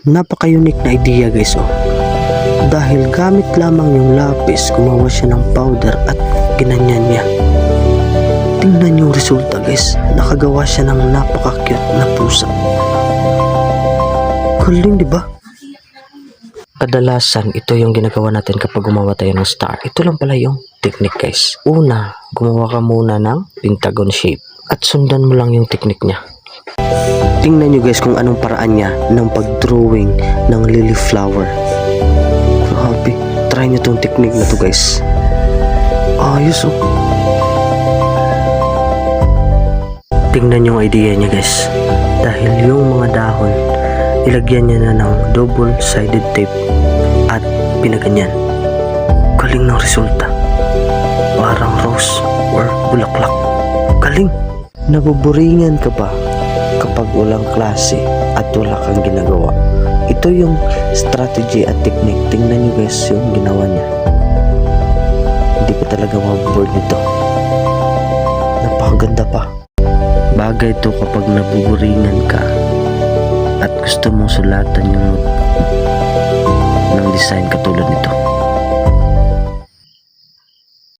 Napaka-unique na idea guys oh. Dahil gamit lamang yung lapis, gumawa siya ng powder at ginanyan niya. Tingnan yung resulta guys. Nakagawa siya ng napaka-cute na pusa. Galing diba? Kadalasan ito yung ginagawa natin kapag gumawa tayo ng star. Ito lang pala yung technique guys. Una, gumawa ka muna ng pentagon shape at sundan mo lang yung technique niya. Tingnan nyo guys kung anong paraan niya ng pag-drawing ng lily flower. Grabe, try nyo tong technique na to guys. Ayos oh. Tingnan yung idea niya guys. Dahil yung mga dahon, ilagyan niya na ng double-sided tape at pinaganyan. Galing ng resulta. Parang rose or bulaklak. Galing! Nabuburingan ka ba kapag walang klase at wala kang ginagawa? Ito yung strategy at technique. Tingnan nyo guys yung ginawa niya. Hindi ka talaga maboboard nito. Napakaganda pa. Bagay to kapag nabuburingan ka at gusto mong sulatan yung ng design katulad nito.